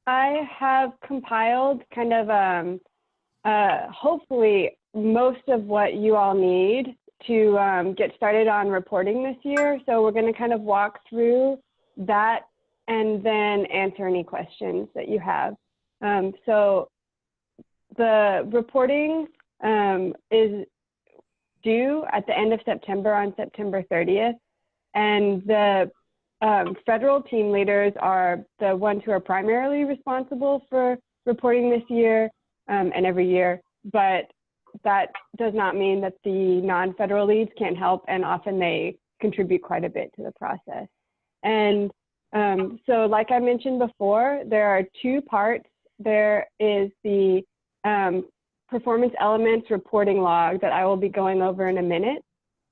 I have compiled kind of hopefully most of what you all need to get started on reporting this year. So we're going to kind of walk through that and then answer any questions that you have. So the reporting is due at the end of September on September 30th. And the federal team leaders are the ones who are primarily responsible for reporting this year and every year. But that does not mean that the non-federal leads can't help, and often they contribute quite a bit to the process. And so like I mentioned before, there are two parts. There is the performance elements reporting log that I will be going over in a minute.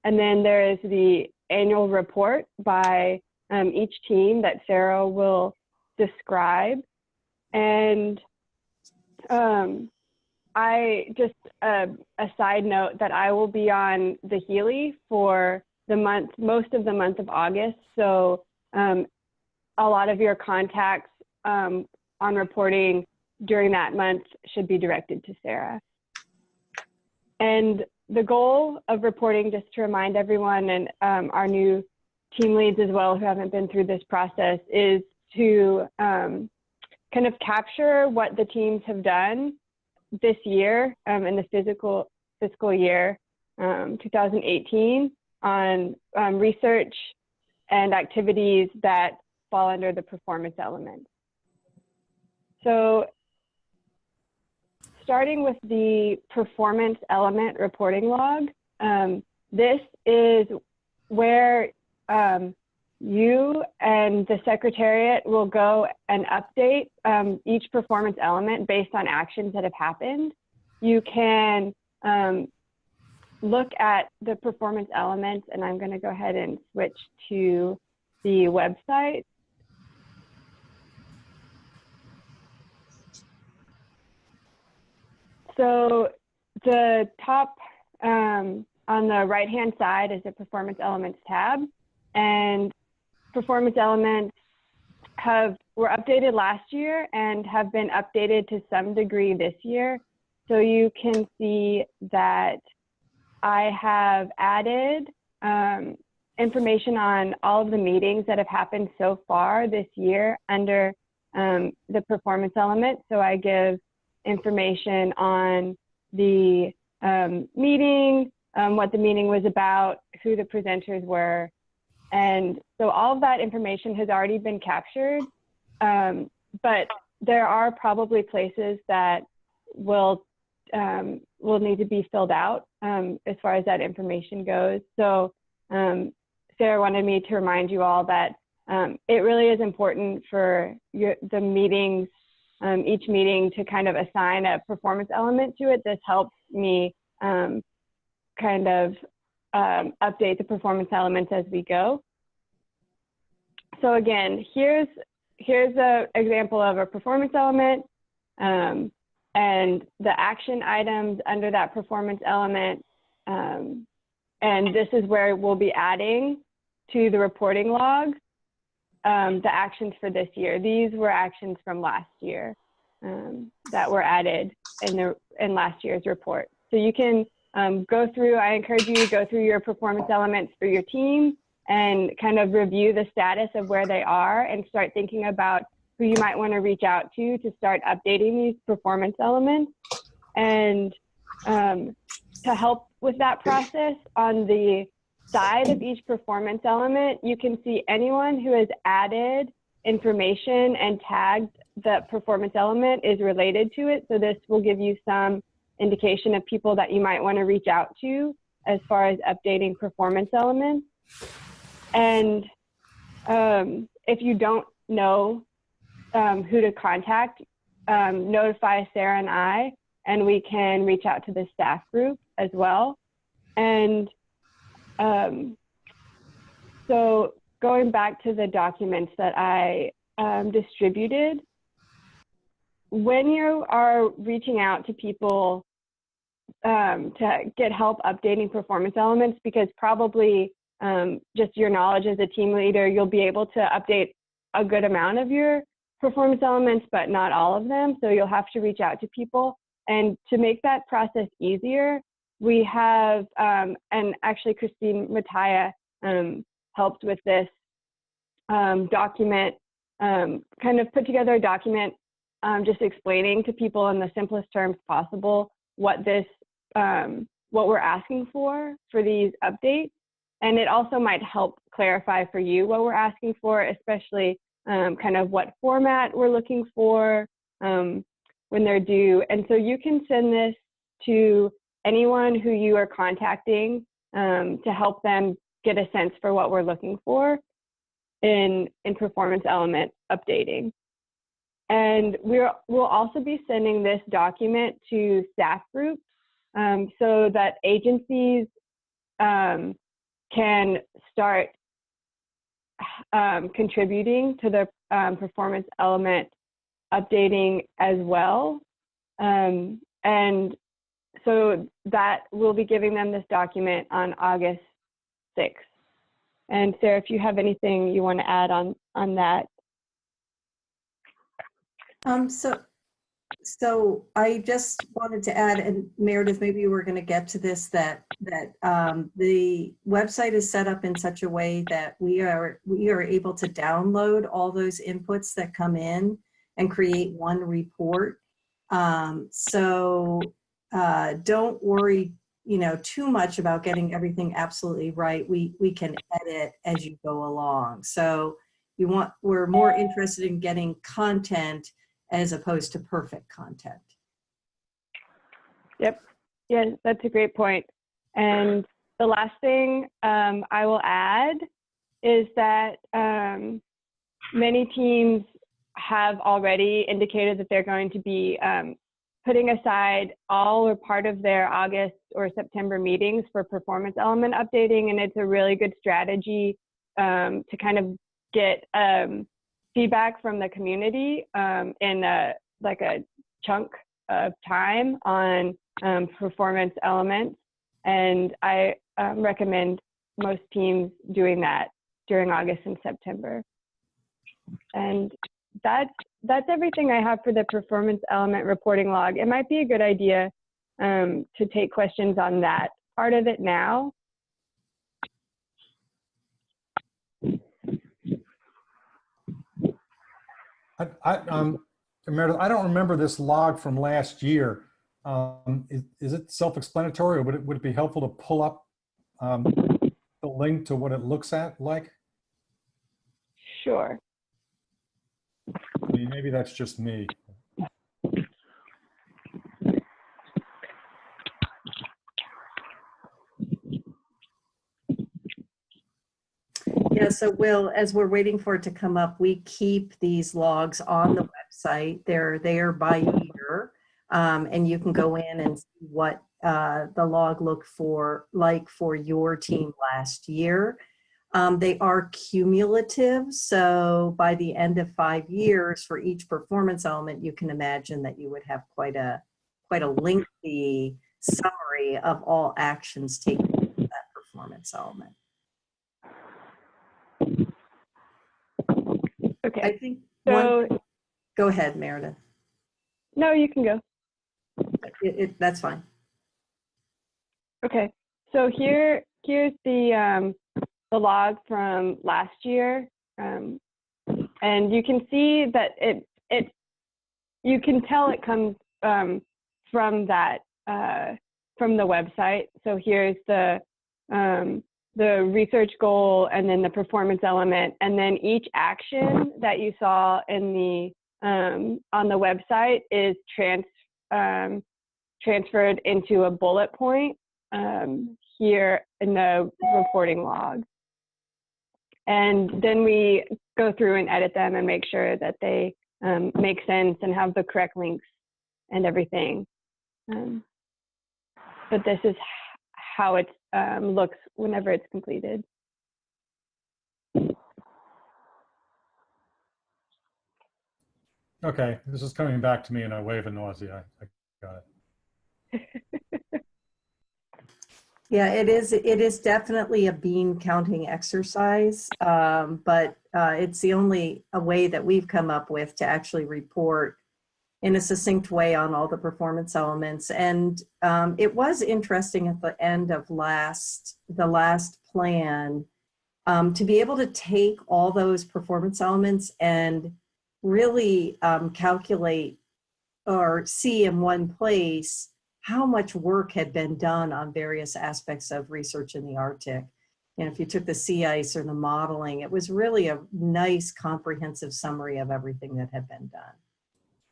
And then there is the annual report by each team that Sarah will describe. And I just, a side note that I will be on the Healy for the month, most of the month of August. So a lot of your contacts on reporting during that month should be directed to Sarah. And the goal of reporting, just to remind everyone and our new team leads as well who haven't been through this process, is to kind of capture what the teams have done this year in the fiscal year 2018 on research and activities that fall under the performance elements. So starting with the performance element reporting log, this is where you and the Secretariat will go and update each performance element based on actions that have happened. You can look at the performance elements, and I'm going to go ahead and switch to the website. So the top on the right-hand side is the Performance Elements tab, and Performance Elements were updated last year and have been updated to some degree this year. So you can see that I have added information on all of the meetings that have happened so far this year under the performance element. So I give information on the meeting, what the meeting was about, who the presenters were. And so all of that information has already been captured, but there are probably places that will need to be filled out as far as that information goes. So Sarah wanted me to remind you all that it really is important for the meetings, each meeting, to kind of assign a performance element to it. This helps me kind of update the performance elements as we go. So again, here's an example of a performance element, and the action items under that performance element. And this is where we'll be adding to the reporting log the actions for this year. These were actions from last year that were added in last year's report. So you can go through, I encourage you to go through your performance elements for your team and kind of review the status of where they are and start thinking about who you might want to reach out to start updating these performance elements. And to help with that process, on the side of each performance element, you can see anyone who has added information and tagged the performance element is related to it. So this will give you some indication of people that you might want to reach out to as far as updating performance elements. And if you don't know who to contact, notify Sarah and I, and we can reach out to the staff group as well. And so going back to the documents that I distributed, when you are reaching out to people to get help updating performance elements, because probably just your knowledge as a team leader, you'll be able to update a good amount of your performance elements, but not all of them. So you'll have to reach out to people. And to make that process easier, we have, and actually Christine Mattia helped with this document, kind of put together a document just explaining to people in the simplest terms possible what this, what we're asking for these updates. And it also might help clarify for you what we're asking for, especially kind of what format we're looking for when they're due. And so you can send this to anyone who you are contacting to help them get a sense for what we're looking for in performance element updating. And we'll also be sending this document to staff groups so that agencies can start contributing to the performance element updating as well. And so that we'll be giving them this document on August 6th. And Sarah, if you have anything you want to add on that. So I just wanted to add, and Meredith, maybe you were going to get to this, that the website is set up in such a way that we are able to download all those inputs that come in and create one report. So don't worry, too much about getting everything absolutely right. We can edit as you go along. So we're more interested in getting content as opposed to perfect content. Yep. Yeah, that's a great point. And the last thing I will add is that many teams have already indicated that they're going to be putting aside all or part of their August or September meetings for performance element updating. And it's a really good strategy to kind of get feedback from the community in a chunk of time on performance elements. And I recommend most teams doing that during August and September. And that's everything I have for the performance element reporting log. It might be a good idea to take questions on that part of it now. Meredith, I don't remember this log from last year. Is it self-explanatory, or would it be helpful to pull up the link to what it looks like? Sure. I mean, maybe that's just me. Yeah, so Will, as we're waiting for it to come up, we keep these logs on the website. They're there by year, and you can go in and see what the log looked like for your team last year. They are cumulative, so by the end of 5 years for each performance element, you can imagine that you would have quite a lengthy summary of all actions taken in that performance element. Okay. I think so. Go ahead, Meredith. No, you can go. That's fine. Okay. So here's the log from last year, and you can see that you can tell it comes from that from the website. So here's the research goal, and then the performance element, and then each action that you saw in the on the website is transferred into a bullet point here in the reporting log. And then we go through and edit them and make sure that they make sense and have the correct links and everything. But this is how it looks whenever it's completed. Okay, this is coming back to me in a wave of nausea. I got it. Yeah, it is definitely a bean counting exercise, but it's the only way that we've come up with to actually report in a succinct way on all the performance elements. And it was interesting at the end of the last plan to be able to take all those performance elements and really calculate or see in one place how much work had been done on various aspects of research in the Arctic. And if you took the sea ice or the modeling, it was really a nice comprehensive summary of everything that had been done.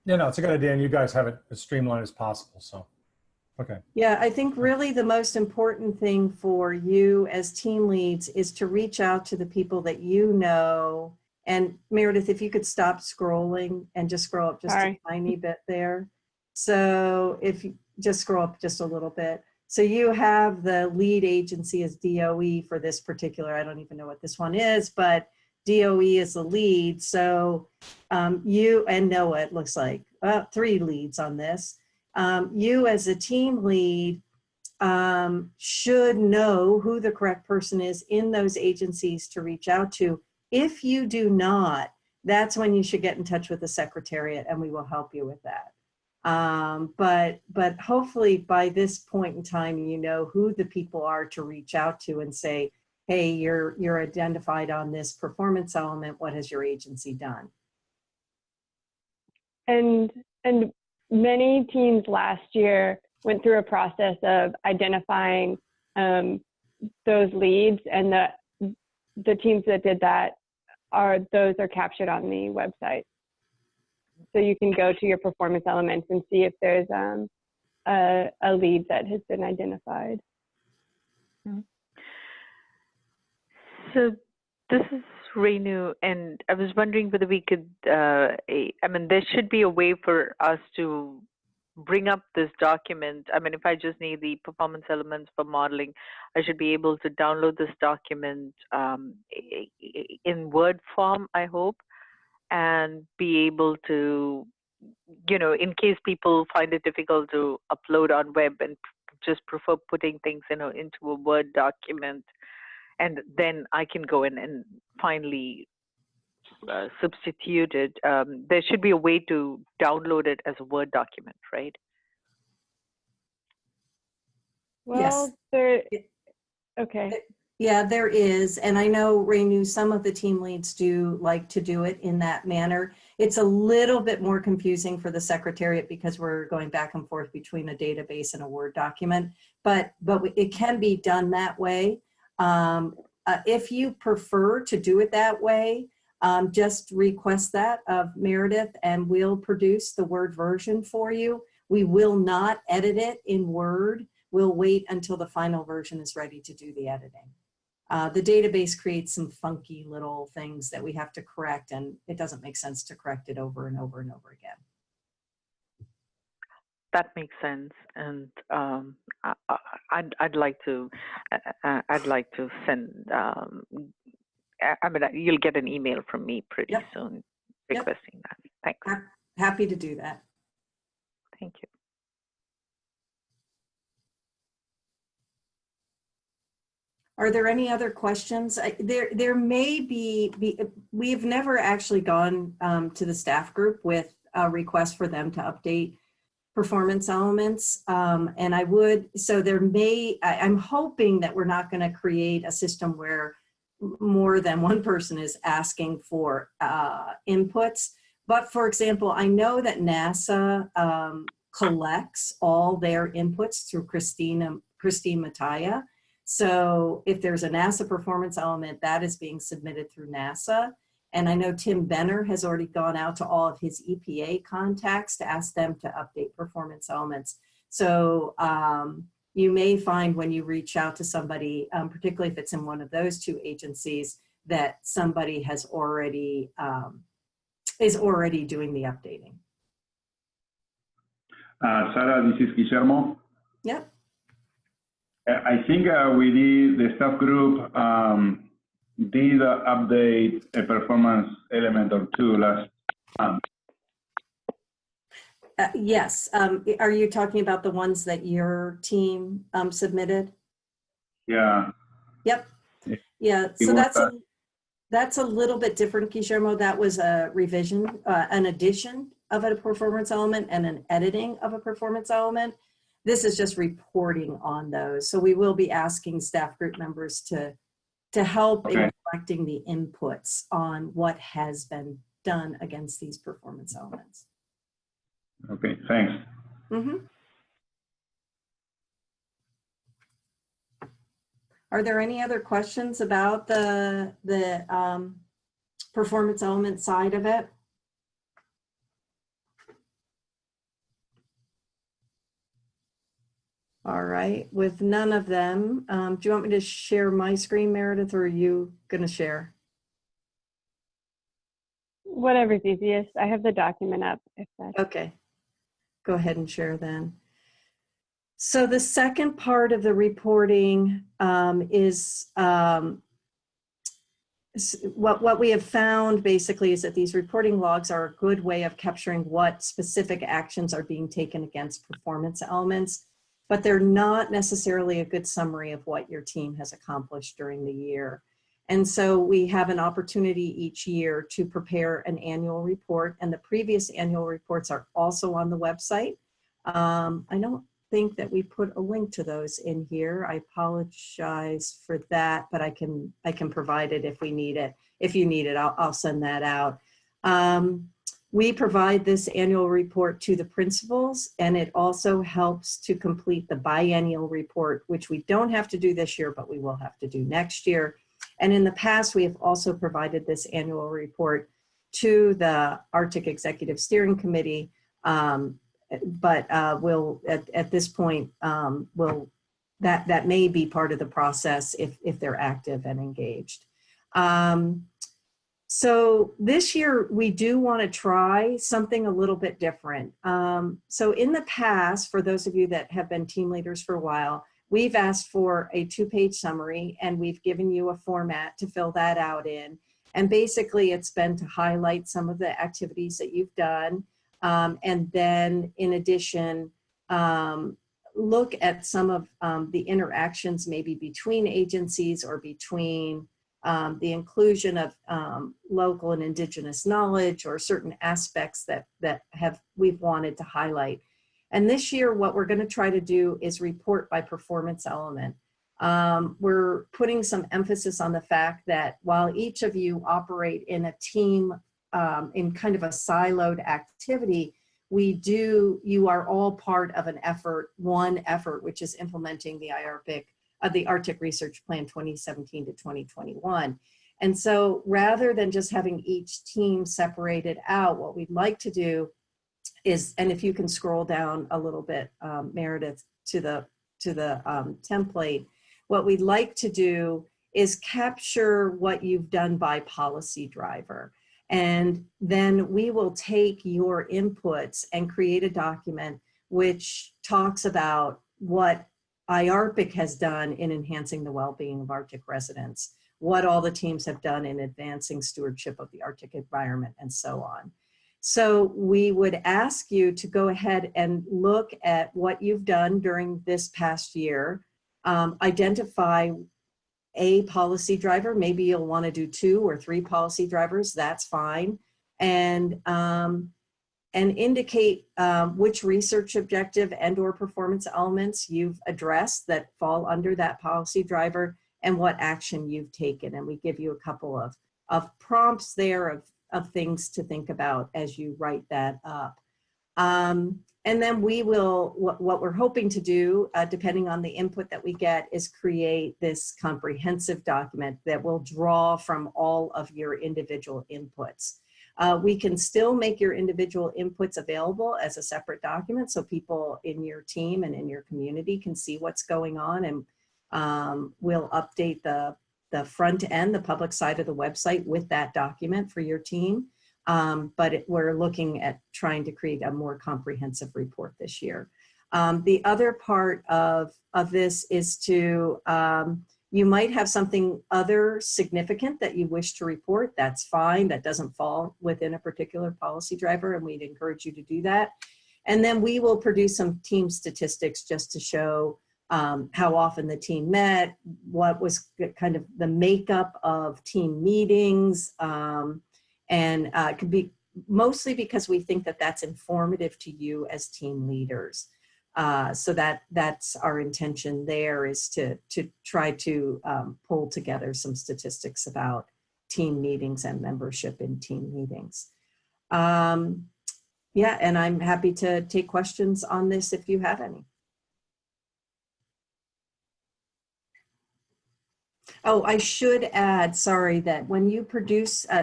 Yeah, no, it's a good idea, and you guys have it as streamlined as possible, so, okay. Yeah, I think really the most important thing for you as team leads is to reach out to the people that you know. And Meredith, if you could stop scrolling and just scroll up just a tiny bit there. So if you just scroll up just a little bit. So you have the lead agency as DOE for this particular, I don't even know what this one is, but DOE is the lead. So you and Noah, it looks like, 3 leads on this. You as a team lead should know who the correct person is in those agencies to reach out to. If you do not, that's when you should get in touch with the Secretariat and we will help you with that. But hopefully by this point in time, you know who the people are to reach out to and say, hey, you're identified on this performance element. What has your agency done? And many teams last year went through a process of identifying those leads, and the teams that did that are captured on the website. So you can go to your performance elements and see if there's a lead that has been identified. So this is Renu, and I was wondering whether we could, I mean, there should be a way for us to bring up this document. I mean, if I just need the performance elements for modeling, I should be able to download this document in Word form, I hope, and be able to, you know, in case people find it difficult to upload on web and just prefer putting things into a Word document, and then I can go in and finally substitute it. There should be a way to download it as a Word document, right? Well, yes. Okay. Yeah, there is. And I know, Renu, some of the team leads do like to do it in that manner. It's a little bit more confusing for the Secretariat because we're going back and forth between a database and a Word document, but it can be done that way. If you prefer to do it that way, just request that of Meredith and we'll produce the Word version for you. We will not edit it in Word. We'll wait until the final version is ready to do the editing. The database creates some funky little things that we have to correct, and it doesn't make sense to correct it over and over and over again. That makes sense, and I'd like to send. I mean, you'll get an email from me pretty soon requesting that. Thanks. Happy to do that. Thank you. Are there any other questions? There may be, we've never actually gone to the staff group with a request for them to update performance elements. And I would, so there may, I'm hoping that we're not going to create a system where more than one person is asking for inputs. But for example, I know that NASA collects all their inputs through Christine Mattia. So if there's a NASA performance element, that is being submitted through NASA. And I know Tim Benner has already gone out to all of his EPA contacts to ask them to update performance elements. So you may find when you reach out to somebody, particularly if it's in one of those two agencies, that somebody has already, is already doing the updating. Sarah, this is Guillermo. Yep. I think the staff group did update a performance element or two last month. Yes. Are you talking about the ones that your team submitted? Yeah. Yep. Yeah. So that's That's a little bit different, Guillermo. That was a revision, an addition of a performance element and an editing of a performance element. This is just reporting on those. So we will be asking staff group members to help in collecting the inputs on what has been done against these performance elements. Okay, thanks. Mm-hmm. Are there any other questions about the performance element side of it? All right, with none of them, do you want me to share my screen, Meredith, or are you going to share? Whatever's easiest. I have the document up. If that's Okay, go ahead and share then. So the second part of the reporting is what we have found basically is that these reporting logs are a good way of capturing what specific actions are being taken against performance elements, but they're not necessarily a good summary of what your team has accomplished during the year. And so we have an opportunity each year to prepare an annual report, and the previous annual reports are also on the website. I don't think that we put a link to those in here. I apologize for that, but I can provide it if we need it. If you need it, I'll send that out. We provide this annual report to the principals, and it also helps to complete the biennial report, which we don't have to do this year, but we will have to do next year. And in the past, we have also provided this annual report to the Arctic Executive Steering Committee, but we'll at this point that may be part of the process if they're active and engaged. So this year we do want to try something a little bit different. So in the past, for those of you that have been team leaders for a while, we've asked for a 2-page summary, and we've given you a format to fill that out in. And basically it's been to highlight some of the activities that you've done. And then in addition, look at some of the interactions maybe between agencies or between the inclusion of local and indigenous knowledge or certain aspects that we've wanted to highlight. And this year, what we're going to try to do is report by performance element. We're putting some emphasis on the fact that while each of you operate in a team in kind of a siloed activity, you are all part of an effort, one effort, which is implementing the Arctic Research Plan 2017 to 2021. And so rather than just having each team separated out, what we'd like to do is, and if you can scroll down a little bit, Meredith, to the template, what we'd like to do is capture what you've done by policy driver. And then we will take your inputs and create a document which talks about what IARPIC has done in enhancing the well-being of Arctic residents, what all the teams have done in advancing stewardship of the Arctic environment, and so on. So we would ask you to go ahead and look at what you've done during this past year, identify a policy driver. Maybe you'll want to do 2 or 3 policy drivers, that's fine. And indicate which research objective and or performance elements you've addressed that fall under that policy driver and what action you've taken. And we give you a couple of prompts there of things to think about as you write that up. And then we will, what we're hoping to do, depending on the input that we get, is create this comprehensive document that will draw from all of your individual inputs. We can still make your individual inputs available as a separate document so people in your team and in your community can see what's going on, and we'll update the front end, the public side of the website with that document for your team. But we're looking at trying to create a more comprehensive report this year. The other part of this is to, you might have something other significant that you wish to report. That's fine. That doesn't fall within a particular policy driver, and we'd encourage you to do that. And then we will produce some team statistics just to show how often the team met, what was kind of the makeup of team meetings, and it could be mostly because we think that that's informative to you as team leaders. So that's our intention there, is to try to pull together some statistics about team meetings and membership in team meetings. Yeah, and I'm happy to take questions on this if you have any. Oh, I should add, sorry, that when you produce the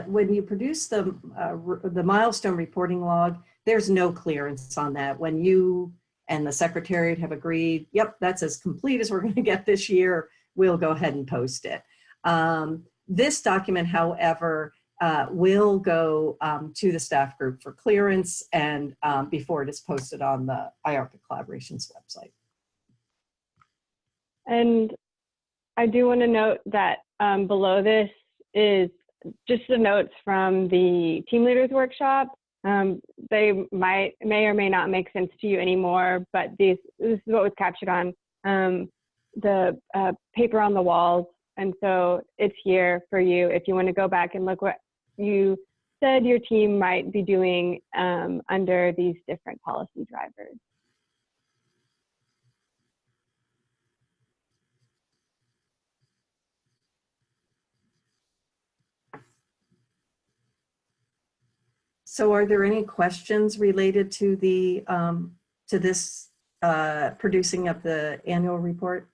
milestone reporting log, there's no clearance on that. When you and the Secretariat have agreed, yep, that's as complete as we're going to get this year, we'll go ahead and post it. This document, however, will go to the staff group for clearance and before it is posted on the IARPA Collaborations website. And I do want to note that below this is just the notes from the team leaders workshop. They may or may not make sense to you anymore, but this is what was captured on the paper on the walls. And so it's here for you if you want to go back and look what you said your team might be doing under these different policy drivers. So are there any questions related to the to this producing of the annual report?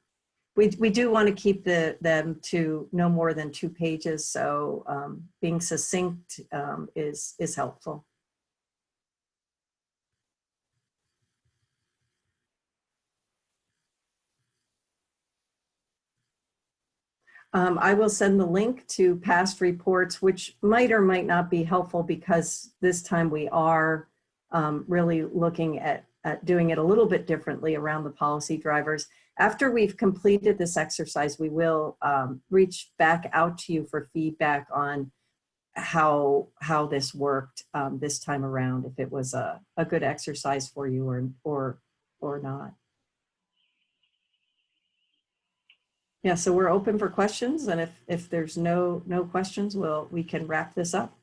We do want to keep them to no more than 2 pages, so being succinct is helpful. I will send the link to past reports, which might or might not be helpful because this time we are really looking at doing it a little bit differently around the policy drivers. After we've completed this exercise, we will reach back out to you for feedback on how this worked this time around, if it was a good exercise for you or not. Yeah, so we're open for questions, and if there's no questions, we can wrap this up.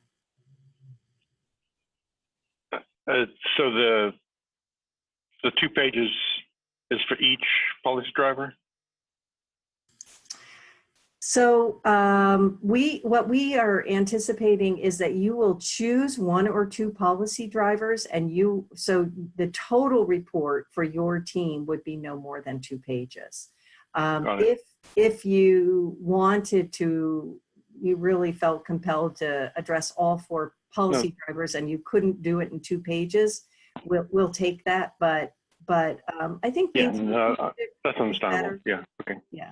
So the 2 pages is for each policy driver? So what we are anticipating is that you will choose 1 or 2 policy drivers, and so the total report for your team would be no more than 2 pages. If you wanted to, you really felt compelled to address all 4 policy drivers and you couldn't do it in 2 pages, we'll take that. But I think that's understandable. Yeah. Okay. Yeah.